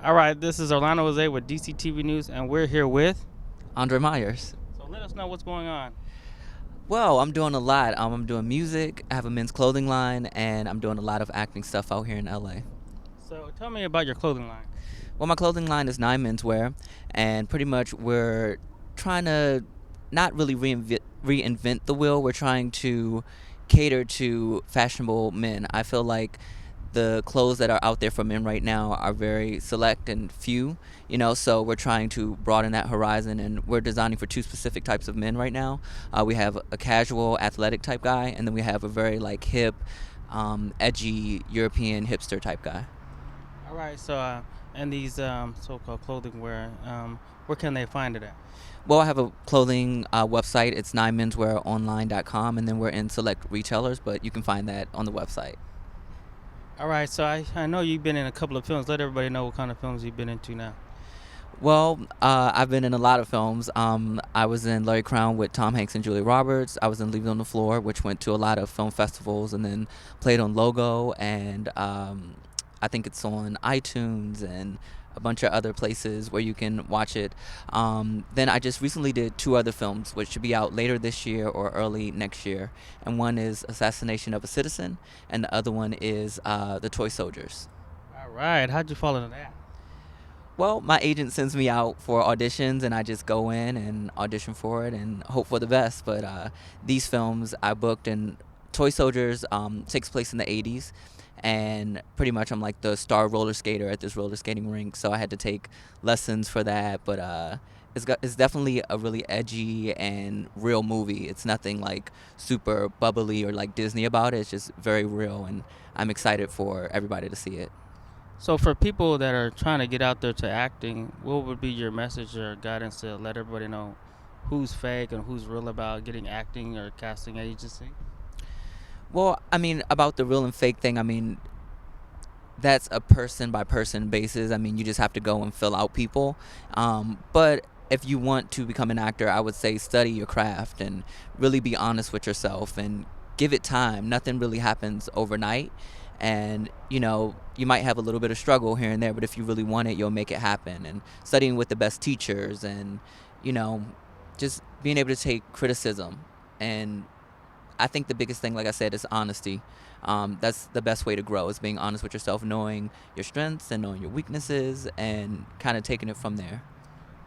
All right, this is Orlando Jose with DCTV News, and we're here with. Andre Myers. So let us know what's going on. Well, I'm doing a lot. I'm doing music, I have a men's clothing line, and I'm doing a lot of acting stuff out here in LA. So tell me about your clothing line. Well, my clothing line is Nine Menswear, and pretty much we're trying to not really reinvent the wheel. We're trying to cater to fashionable men. I feel like the clothes that are out there for men right now are very select and few, so we're trying to broaden that horizon, and we're designing for two specific types of men right now. We have a casual athletic type guy, and then we have a very like hip, edgy European hipster type guy. All right, so and these so-called clothing where can they find it at? Well, I have a clothing website. It's 9menswearonline.com, and then we're in select retailers, but you can find that on the website. All right, so I know you've been in a couple of films. Let everybody know what kind of films you've been into now. Well, I've been in a lot of films. I was in Larry Crowne with Tom Hanks and Julia Roberts. I was in Leave It on the Floor, which went to a lot of film festivals, and then played on Logo, and I think it's on iTunes and a bunch of other places where you can watch it. Then I just recently did two other films, which should be out later this year or early next year. And one is Assassination of a Citizen, and the other one is The Toy Soldiers. All right, how'd you fall into that? Well, my agent sends me out for auditions, and I just go in and audition for it and hope for the best. But these films I booked, and Toy Soldiers takes place in the 80s. And pretty much I'm like the star roller skater at this roller skating rink, so I had to take lessons for that. But it's definitely a really edgy and real movie. It's nothing like super bubbly or like Disney about it. It's just very real, and I'm excited for everybody to see it. So for people that are trying to get out there to acting, what would be your message or guidance to let everybody know who's fake and who's real about getting acting or casting agency? Well, I mean, about the real and fake thing, I mean, that's a person by person basis. I mean, you just have to go and fill out people. But if you want to become an actor, I would say study your craft and really be honest with yourself and give it time. Nothing really happens overnight. And, you might have a little bit of struggle here and there, but if you really want it, you'll make it happen. And studying with the best teachers and, just being able to take criticism. And I think the biggest thing, like I said, is honesty. That's the best way to grow, is being honest with yourself, knowing your strengths and knowing your weaknesses, and kind of taking it from there.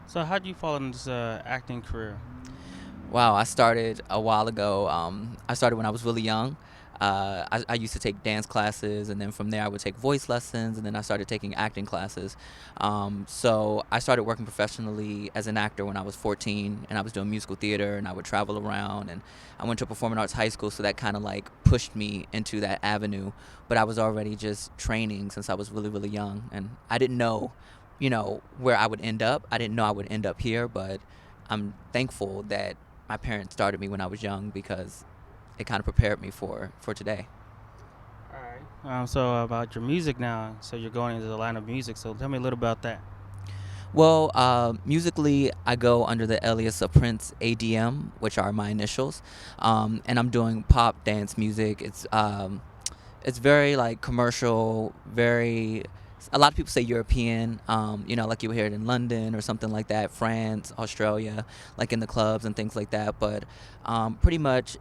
So how did you fall into this acting career? Wow, I started a while ago. I started when I was really young. I used to take dance classes, and then from there I would take voice lessons, and then I started taking acting classes. So I started working professionally as an actor when I was 14, and I was doing musical theater, and I would travel around, and I went to a performing arts high school, so that kind of like pushed me into that avenue. But I was already just training since I was really, really young, and I didn't know, where I would end up. I didn't know I would end up here, but I'm thankful that my parents started me when I was young, because it kind of prepared me for today. All right. So about your music now, so you're going into the line of music. So tell me a little about that. Well, musically, I go under the alias of Prince ADM, which are my initials, and I'm doing pop dance music. It's very like commercial, very. A lot of people say European, like you would hear it in London or something like that, France, Australia, like in the clubs and things like that. But pretty much,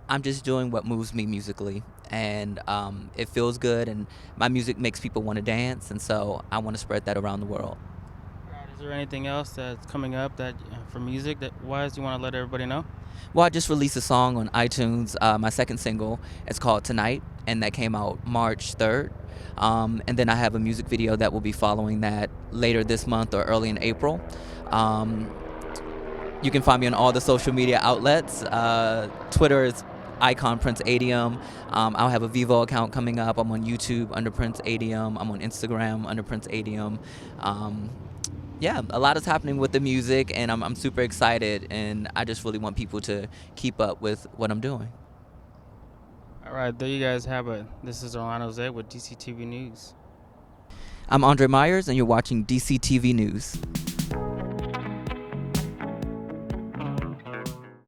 I'm just doing what moves me musically, and it feels good, and my music makes people want to dance, and so I want to spread that around the world. All right. Is there anything else that's coming up that for music that wise you want to let everybody know? Well, I just released a song on iTunes, my second single. It's called Tonight, and that came out March 3rd. And then I have a music video that will be following that later this month or early in April. You can find me on all the social media outlets. Twitter is icon Prince ADM. I'll have a Vivo account coming up. I'm on YouTube under Prince ADM. I'm on Instagram under Prince ADM. Yeah, a lot is happening with the music, and I'm super excited, and I just really want people to keep up with what I'm doing. All right, there you guys have it. This is Orlando Jose with DCTV News. I'm Andre Myers, and you're watching DCTV News.